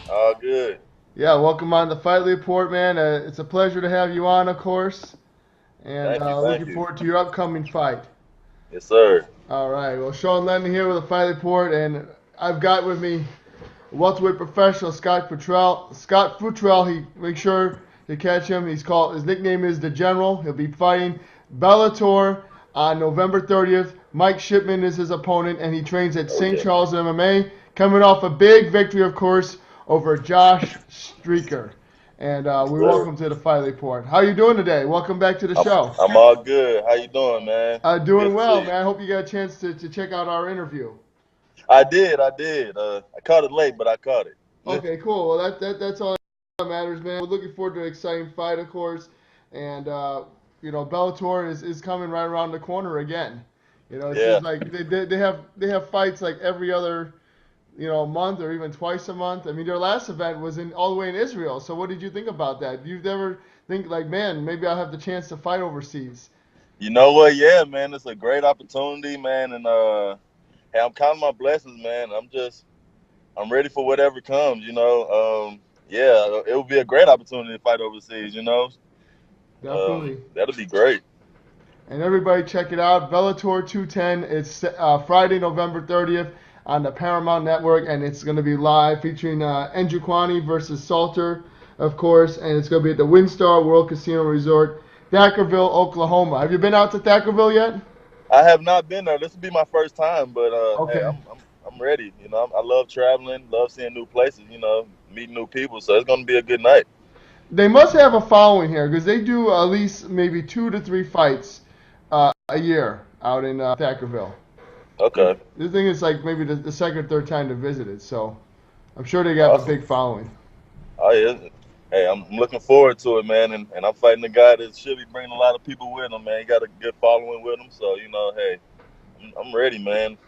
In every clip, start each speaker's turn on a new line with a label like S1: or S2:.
S1: All good.
S2: Yeah, welcome on the Fight Report, man. It's a pleasure to have you on, of course, and
S1: Thank you. Thank
S2: looking
S1: you.
S2: forward to your upcoming fight.
S1: Yes, sir.
S2: All right, well, Sean Lennon here with the Fight Report, and I've got with me welterweight professional Scott Futrell. Scott Futrell, make sure to catch him. His nickname is the General. He'll be fighting Bellator on November 30th. Mike Shipman is his opponent, and he trains at
S1: Oh
S2: St.
S1: yeah.
S2: Charles MMA, coming off a big victory, of course, over Josh Streacker. And
S1: Yes,
S2: we
S1: sir.
S2: welcome to the Fight Report. How you doing today? Welcome back to the
S1: I'm
S2: show.
S1: I'm all good. How you doing, man?
S2: Doing
S1: Good to
S2: well,
S1: see
S2: man.
S1: you.
S2: I hope you got a chance to check out our interview.
S1: I did. I did. I caught it late, but I caught it.
S2: Okay, cool. Well, that's all that matters, man. We're looking forward to an exciting fight, of course, and Bellator is coming right around the corner again. It
S1: Yeah.
S2: seems like they have fights like every other month or even twice a month. I mean, their last event was in all the way in Israel. So what did you think about that? You've never think like, man, maybe I'll have the chance to fight overseas.
S1: You know what? Yeah, man. It's a great opportunity, man. And hey, I'm counting my blessings, man. I'm ready for whatever comes. Yeah, it would be a great opportunity to fight overseas.
S2: Definitely.
S1: That'll be great.
S2: And everybody check it out. Bellator 210. It's Friday, November 30th on the Paramount Network, and it's going to be live featuring Njokuani versus Salter, of course, and it's going to be at the WinStar World Casino Resort, Thackerville, Oklahoma. Have you been out to Thackerville yet?
S1: I have not been there. This will be my first time, but hey,
S2: Okay.
S1: I'm ready. I love traveling, love seeing new places. Meeting new people. So it's gonna be a good night.
S2: They must have a following here because they do at least maybe 2 to 3 fights a year out in Thackerville.
S1: Okay,
S2: This thing is like maybe the second or third time to visit it, so I'm sure they have a
S1: awesome.
S2: big following.
S1: Oh yeah. Hey, I'm looking forward to it, man. And I'm fighting a guy that should be bringing a lot of people with him, man. He got a good following with him. So hey, I'm ready, man.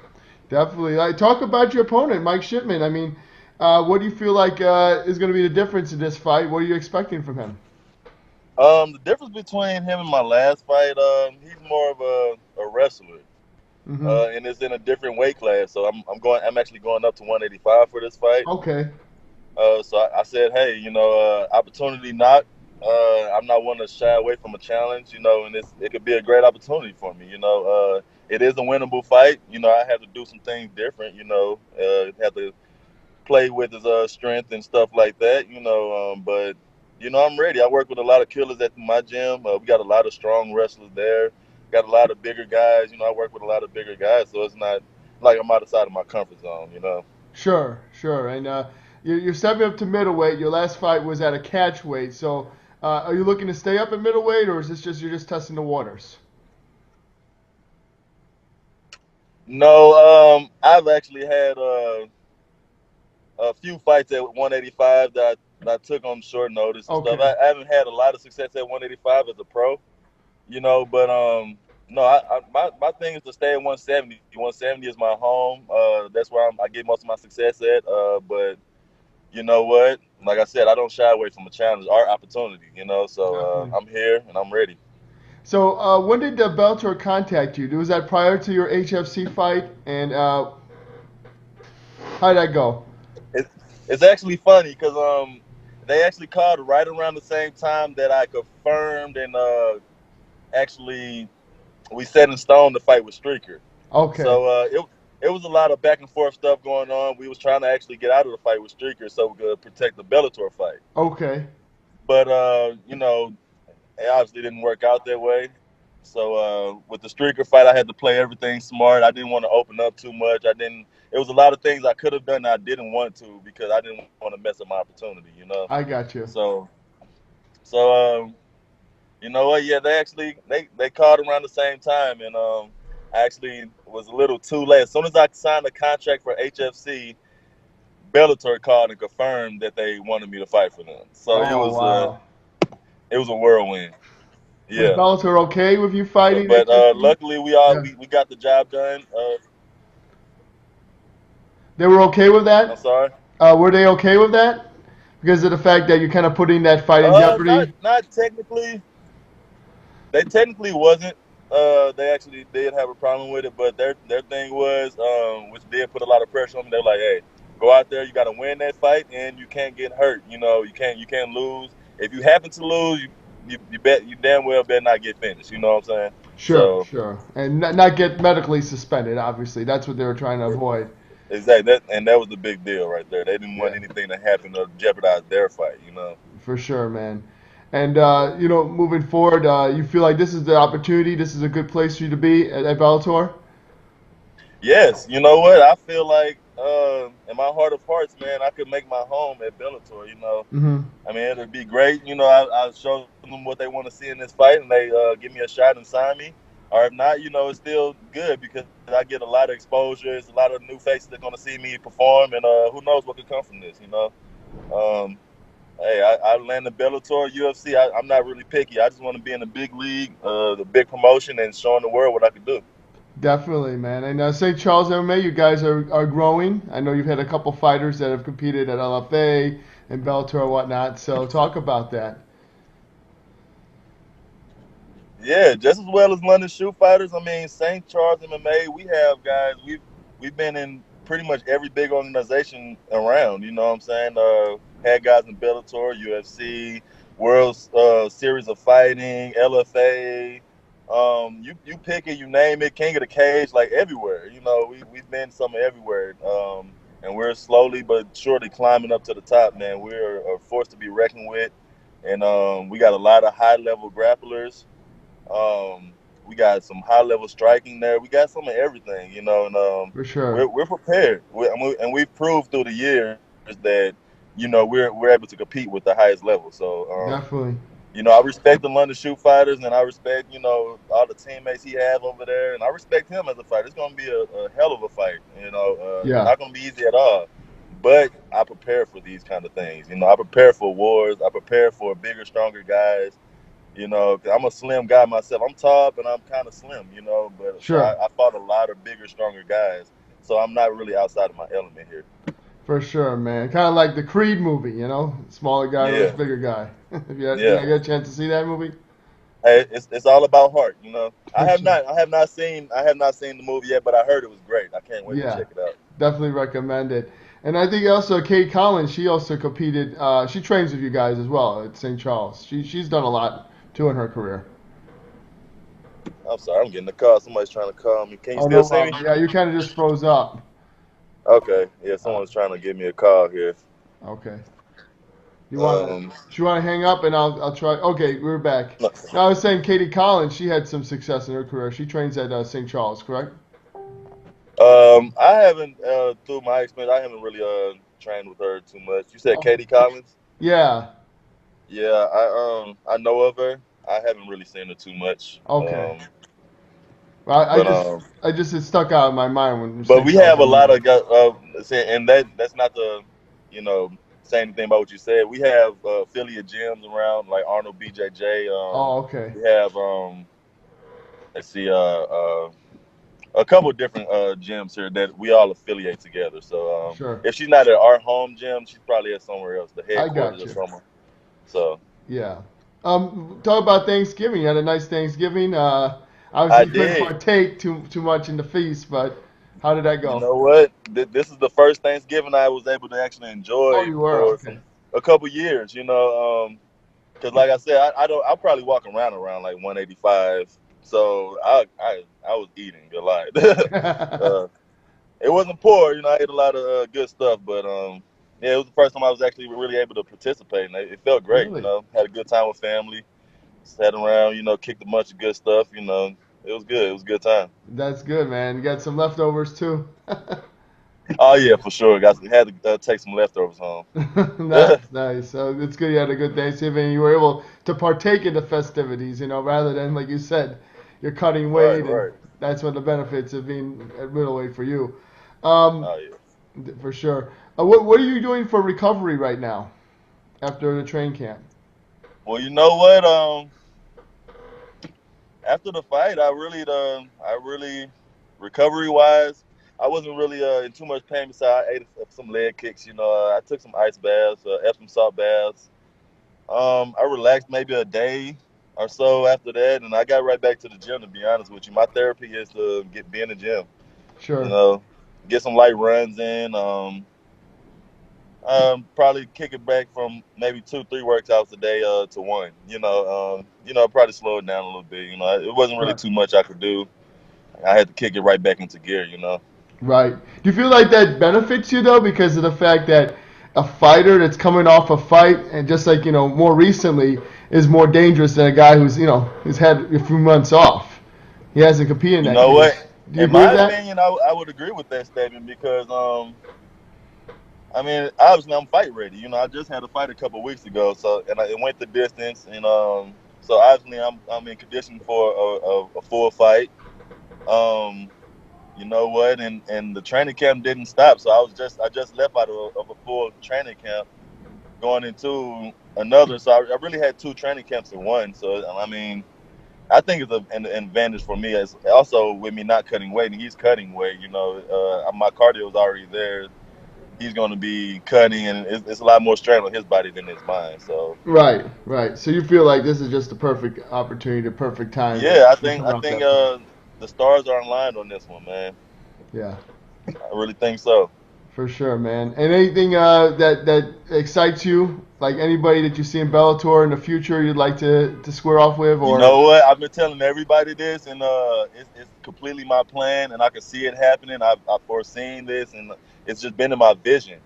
S2: Definitely. Talk about your opponent, Mike Shipman. I mean, what do you feel like is going to be the difference in this fight? What are you expecting from him?
S1: The difference between him and my last fight, he's more of a wrestler.
S2: Mm-hmm.
S1: And it's in a different weight class. So I'm actually going up to 185 for this fight.
S2: Okay.
S1: So I said, hey, opportunity not. I'm not one to shy away from a challenge, and it could be a great opportunity for me. It is a winnable fight. I have to do some things different. Have to play with his strength and stuff like that. But I'm ready. I work with a lot of killers at my gym. We got a lot of strong wrestlers there. Got a lot of bigger guys. I work with a lot of bigger guys, so it's not like I'm outside of my comfort zone.
S2: Sure, sure. And you're stepping up to middleweight. Your last fight was at a catch weight. So are you looking to stay up at middleweight, or is this just you're just testing the waters?
S1: No, I've actually had a few fights at 185 that I took on short notice and stuff.
S2: Okay.
S1: I haven't had a lot of success at 185 as a pro, but no, my thing is to stay at 170. 170 is my home. That's where I get most of my success at. But you know what? Like I said, I don't shy away from a challenge or opportunity. So
S2: Definitely.
S1: I'm here and I'm ready.
S2: So when did Bellator contact you? Was that prior to your HFC fight? And how did that go?
S1: It's it's actually funny because they actually called right around the same time that I confirmed and actually we set in stone the fight with Streaker.
S2: Okay.
S1: So it was a lot of back and forth stuff going on. We was trying to actually get out of the fight with Streaker so we could protect the Bellator fight.
S2: Okay.
S1: But it obviously didn't work out that way. So with the Streaker fight, I had to play everything smart. I didn't want to open up too much. I didn't. It was a lot of things I could have done that I didn't want to because I didn't want to mess up my opportunity.
S2: I got you.
S1: So so you know what? Yeah, they called around the same time, and I actually was a little too late. As soon as I signed the contract for HFC, Bellator called and confirmed that they wanted me to fight for them. So
S2: Oh wow.
S1: it was a whirlwind.
S2: Was
S1: Yeah,
S2: Bellator okay with you
S1: but,
S2: fighting
S1: but
S2: HFC?
S1: luckily we all
S2: Yeah.
S1: we got the job done.
S2: They were okay with
S1: I'm
S2: that?
S1: sorry.
S2: Were they okay with that? Because of the fact that you're kind of putting that fight in jeopardy?
S1: Not technically. They technically wasn't. They actually did have a problem with it, but their thing was, which did put a lot of pressure on me. They're like, "Hey, go out there. You got to win that fight, and you can't get hurt. You know, you can't lose. If you happen to lose, you damn well better not get finished. You know what I'm saying?
S2: Sure,
S1: So
S2: sure. And not get medically suspended, obviously. That's what they were trying to avoid.
S1: exactly that was the big deal right there. They didn't want
S2: Yeah,
S1: anything to happen to jeopardize their fight. You know.
S2: for sure, man. And, moving forward, you feel like this is the opportunity, this is a good place for you to be at Bellator?
S1: Yes, you know what? I feel like in my heart of hearts, man, I could make my home at Bellator. You know,
S2: Mm-hmm.
S1: I mean, it'd be great. You know, I show them what they want to see in this fight, and they give me a shot and sign me. Or if not, you know, it's still good because I get a lot of exposure. It's a lot of new faces that are going to see me perform, and who knows what could come from this. You know, um, hey, I landed Bellator, UFC. I'm not really picky. I just want to be in the big league, the big promotion, and showing the world what I could do.
S2: Definitely, man. And St. Charles MMA, you guys are growing. I know you've had a couple fighters that have competed at LFA and Bellator and whatnot. So talk about that.
S1: Yeah, just as well as London Shoot Fighters. I mean, St. Charles MMA. We have guys. We've been in pretty much every big organization around. You know what I'm saying? Had guys in Bellator, UFC, World Series of Fighting, LFA. You pick it, you name it, King of the Cage, like everywhere. You know, we've been some everywhere. And we're slowly but surely climbing up to the top, man. We're a force to be reckoned with, and we got a lot of high level grapplers. We got some high level striking there. We got some of everything, you know, and
S2: For sure.
S1: we're prepared. And we've proved through the years that we're able to compete with the highest level. So
S2: Definitely.
S1: I respect the London Shoot Fighters, and I respect all the teammates he has over there, and I respect him as a fighter. It's gonna be a hell of a fight.
S2: Yeah.
S1: Not gonna be easy at all. But I prepare for these kind of things. You know, I prepare for wars. I prepare for bigger, stronger guys. You know, 'cause I'm a slim guy myself. I'm tall, but I'm kind of slim. You know, but
S2: Sure.
S1: I fought a lot of bigger, stronger guys, so I'm not really outside of my element here.
S2: For sure, man. Kind of like the Creed movie, smaller guy versus
S1: Yeah,
S2: bigger guy. Did
S1: yeah.
S2: I get a chance to see that movie?
S1: Hey, it's all about heart. You know,
S2: For sure.
S1: I have not seen the movie yet, but I heard it was great. I can't wait to
S2: Yeah,
S1: check it out.
S2: definitely recommend it. And I think also Kate Collins, she also competed. She trains with you guys as well at St. Charles. She's done a lot too in her career.
S1: I'm sorry, I'm getting the call. Somebody's trying to call me. Can you
S2: Oh,
S1: still
S2: no
S1: see me?
S2: problem. Yeah, you kind of just froze up.
S1: Okay, yeah,
S2: Uh,
S1: someone's trying to give me a call here.
S2: okay. You wanna?
S1: Um,
S2: Do you wanna hang up and I'll try? Okay, we're back.
S1: no,
S2: Now I was saying Katie Collins. She had some success in her career. She trains at St. Charles, correct?
S1: I haven't through my experience, I haven't really trained with her too much. You said
S2: Oh,
S1: Katie Collins?
S2: yeah.
S1: Yeah, I know of her. I haven't really seen her too much.
S2: Okay. Well,
S1: But um,
S2: I just it stuck out in my mind when you
S1: but
S2: St.
S1: we
S2: Charles
S1: have a lot
S2: MMA.
S1: of and that's not to you know say anything about what you said. We have affiliate gyms around like Arnold BJJ.
S2: Oh, okay.
S1: We have let's see a couple of different gyms here that we all affiliate together. So
S2: Sure.
S1: if she's not at our home gym, she's probably at somewhere else, the
S2: I
S1: headquarters
S2: got
S1: or
S2: you.
S1: somewhere. So
S2: Yeah. Talk about Thanksgiving. You had a nice Thanksgiving.
S1: I
S2: Obviously, you couldn't
S1: did.
S2: partake too much in the feast, but how did that
S1: You
S2: go?
S1: know what? This is the first Thanksgiving I was able to actually
S2: Oh,
S1: enjoy
S2: you were
S1: for
S2: okay.
S1: a couple years. Because like I said, I don't. I'll probably walk around like 185. So I was eating a lot. uh, it wasn't poor. I ate a lot of good stuff, but yeah, it was the first time I was actually really able to participate, and it felt great.
S2: Really?
S1: Had a good time with family, sat around, kicked a bunch of good stuff. It was good. It was a good time.
S2: That's good, man. You got some leftovers too.
S1: Oh yeah, for sure. Had to take some leftovers home.
S2: Nice, nice. So it's good you had a good Thanksgiving. You were able to partake in the festivities, rather than like you said, you're cutting
S1: Right,
S2: weight, and
S1: right.
S2: that's one of the benefits of being at middleweight for you, um,
S1: Oh yeah.
S2: for sure. What are you doing for recovery right now after the train camp?
S1: Well, you know what? After the fight, I really recovery wise, I wasn't really in too much pain. Besides, I ate some leg kicks. I took some ice baths, Epsom salt baths. I relaxed maybe a day or so after that, and I got right back to the gym. To be honest with you, my therapy is to be in the gym. You
S2: Sure.
S1: know, get some light runs in. Probably kick it back from maybe 2, 3 workouts a day to one. Probably slow it down a little bit. It wasn't really
S2: Right.
S1: too much I could do. I had to kick it right back into gear.
S2: Right. Do you feel like that benefits you though, because of the fact that a fighter that's coming off a fight and just like more recently is more dangerous than a guy who's had a few months off. He hasn't competed in
S1: You
S2: that
S1: know what?
S2: case. Do you
S1: In
S2: agree with
S1: my
S2: that?
S1: opinion, I would agree with that statement because I mean, obviously I'm fight ready. I just had a fight a couple of weeks ago, so it went the distance, and so obviously I'm in condition for a full fight. Um, you know what? And the training camp didn't stop, so I just left out of a full training camp going into another. So I really had 2 training camps in one. So I mean, I think it's an advantage for me as also with me not cutting weight and he's cutting weight. My cardio is already there. He's going to be cutting, and it's a lot more strain on his body than it's mine. So
S2: Right, right. So you feel like this is just the perfect opportunity, the perfect time
S1: yeah, I
S2: to
S1: think
S2: come
S1: I
S2: off
S1: think
S2: that fight.
S1: the stars are aligned on this one, man.
S2: Yeah,
S1: I really think so.
S2: for sure, man. And anything that excites you, like anybody that you see in Bellator in the future, you'd like to square off with,
S1: You
S2: or
S1: know what? I've been telling everybody this, and it's completely my plan, and I can see it happening. I've foreseen this, and it's just been in my vision.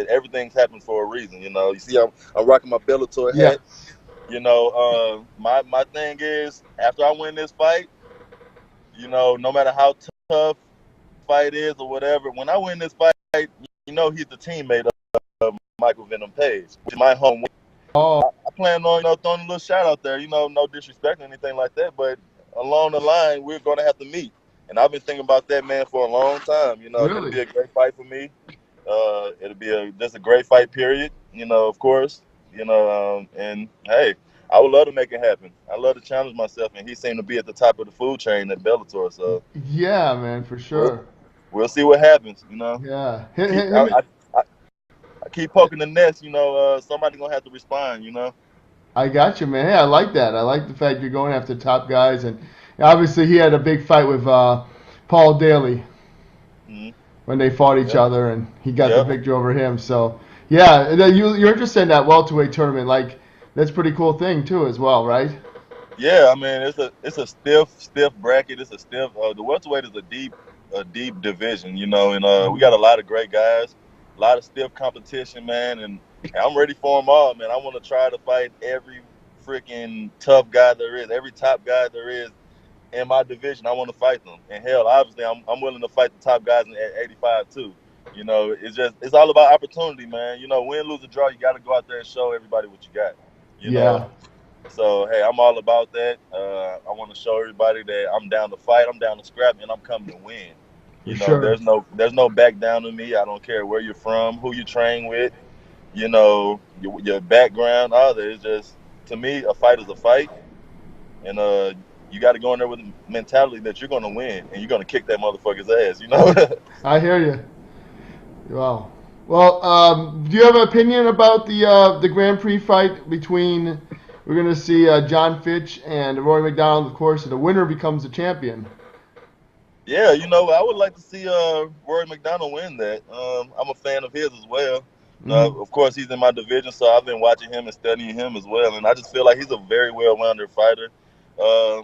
S1: Everything's happened for a reason. You see, I'm rocking my Bellator hat.
S2: yes.
S1: My thing is after I win this fight, no matter how tough fight is or whatever, when I win this fight, he's the teammate of Michael Venom Page, which is my home.
S2: Oh,
S1: I plan on, throwing a little shout out there, no disrespect or anything like that, but along the line, we're going to have to meet. And I've been thinking about that, man, for a long time. It'll
S2: really?
S1: be a great fight for me. It'll be just a great fight, period. Of course. And hey, I would love to make it happen. I love to challenge myself, and he seemed to be at the top of the food chain at Bellator. So
S2: Yeah, man, for
S1: we'll,
S2: sure.
S1: we'll see what happens.
S2: Yeah.
S1: Keep I keep poking the nest. Somebody gonna have to respond.
S2: I got you, man. Hey, I like that. I like the fact you're going after top guys, and obviously he had a big fight with Paul Daly
S1: Mm-hmm.
S2: when they fought each
S1: Yep.
S2: other, and he got the
S1: Yep.
S2: victory over him. So, yeah, and then you're interested in that welterweight tournament. Like, that's a pretty cool thing too, as well, right?
S1: Yeah, I mean it's a stiff bracket. It's a stiff. The welterweight is a deep division, and we
S2: Mhm.
S1: got a lot of great guys, a lot of stiff competition, man, and I'm ready for them all, man. I want to try to fight every freaking tough guy there is, every top guy there is in my division. I want to fight them, and hell, obviously I'm willing to fight the top guys at 85 too. It's all about opportunity, man. Win, lose, or draw, you got to go out there and show everybody what you got. You know.
S2: Yeah,
S1: So hey, I'm all about that. I want to show everybody that I'm down to fight, I'm down to scrap, and I'm coming to win.
S2: for sure.
S1: There's no back down to me. I don't care where you're from, who you train with, your background, all that. It's just to me, a fight is a fight, and you got to go in there with the mentality that you're going to win and you're going to kick that motherfucker's ass.
S2: I hear you. Wow. Well, do you have an opinion about the Grand Prix fight between? We're gonna see John Fitch and Rory McDonald, of course, and the winner becomes the champion.
S1: Yeah, I would like to see Rory McDonald win that. I'm a fan of his as well.
S2: Hmm.
S1: Of course, he's in my division, so I've been watching him and studying him as well. And I just feel like he's a very well-rounded fighter. Uh,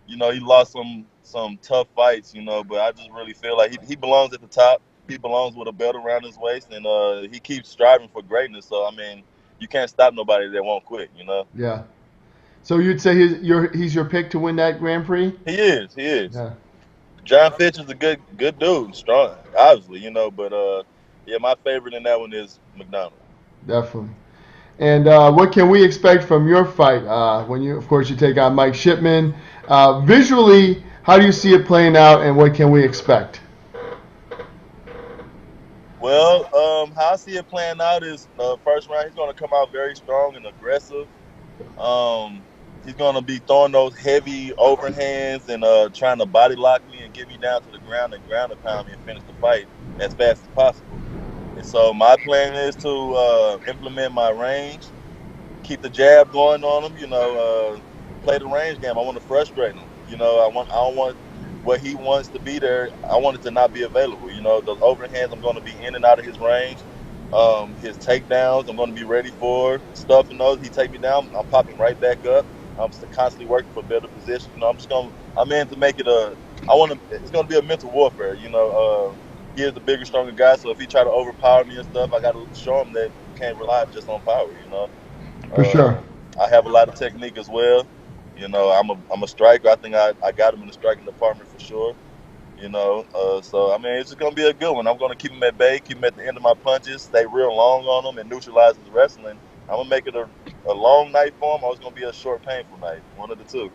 S1: he lost some tough fights, but I just really feel like he belongs at the top. He belongs with a belt around his waist, and he keeps striving for greatness. So I mean, you can't stop nobody that won't quit.
S2: Yeah. So you'd say he's your pick to win that Grand Prix?
S1: He is. He is.
S2: Yeah,
S1: John Fitch is a good dude, strong, obviously, but yeah, my favorite in that one is McDonald.
S2: definitely. And what can we expect from your fight when you, of course, you take on Mike Shipman? Visually, how do you see it playing out, and what can we expect?
S1: Well, how I see it playing out is first round he's going to come out very strong and aggressive. Um, He's gonna be throwing those heavy overhands and trying to body lock me and get me down to the ground and ground and pound me and finish the fight as fast as possible. And so my plan is to implement my range, keep the jab going on him. Play the range game. I want to frustrate him. I don't want what he wants to be there. I want it to not be available. Those overhands. I'm going to be in and out of his range. His takedowns. I'm going to be ready for stuff. He take me down. I'm popping right back up. I'm constantly working for better position. I'm in to make it a. It's going to be a mental warfare. He is the bigger, stronger guy. So if he try to overpower me and stuff, I got to show him that you can't rely just on power.
S2: For sure.
S1: I have a lot of technique as well. I'm a striker. I think I got him in the striking department for sure. So I mean, it's just gonna be a good one. I'm gonna keep him at bay, keep him at the end of my punches, stay real long on him, and neutralize his wrestling. I'm gonna make it a long night for him, or it's gonna be a short, painful night. One of the two.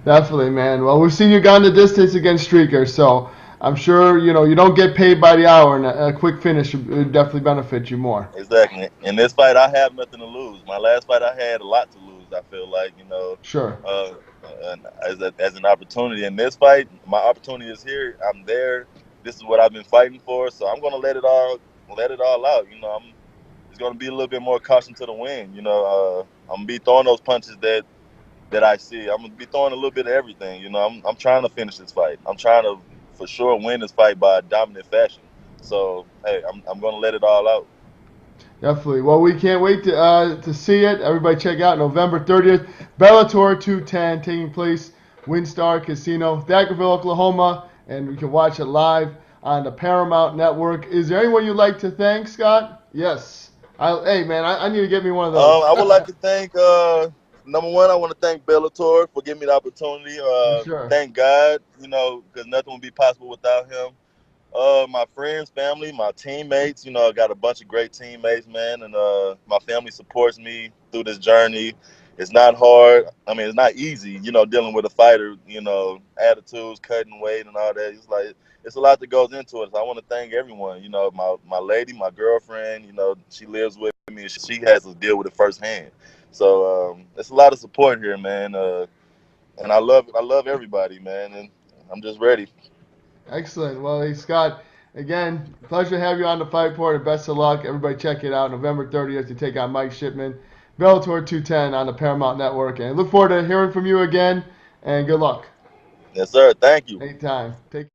S2: Definitely, man. Well, we've seen you gone the distance against Streaker, so I'm sure you don't get paid by the hour, and a quick finish would definitely benefit you more.
S1: Exactly. In this fight, I have nothing to lose. My last fight, I had a lot to lose. I feel like
S2: Sure.
S1: As an opportunity. In this fight, my opportunity is here. I'm there. This is what I've been fighting for. So I'm gonna let it all out. It's gonna be a little bit more caution to the wind. I'm gonna be throwing those punches that I see. I'm gonna be throwing a little bit of everything. I'm trying to finish this fight. I'm trying to for sure win this fight by a dominant fashion. So hey, I'm gonna let it all out.
S2: Definitely. Well, we can't wait to see it. Everybody check out November 30th, Bellator 210 taking place, WinStar Casino, Thackerville, Oklahoma, and we can watch it live on the Paramount Network. Is there anyone you'd like to thank, Scott? Yes. Hey, man, I need to get me one of those.
S1: I would like to thank, number one, I want to thank Bellator for giving me the opportunity.
S2: Sure.
S1: Thank God, because nothing would be possible without him. My friends, family, my teammates, I got a bunch of great teammates, man, and my family supports me through this journey. It's not hard. I mean, it's not easy, dealing with a fighter, attitudes, cutting weight and all that. It's a lot that goes into it. So I want to thank everyone, my lady, my girlfriend, she lives with me and she has to deal with it firsthand. So it's a lot of support here, man. And I love everybody, man, and I'm just ready.
S2: Excellent. Well, hey, Scott, again, pleasure to have you on the Fight Report, and best of luck. Everybody check it out November 30th to take on Mike Shipman, Bellator 210 on the Paramount Network. And look forward to hearing from you again, and good luck.
S1: Yes, sir. Thank you.
S2: Anytime. Take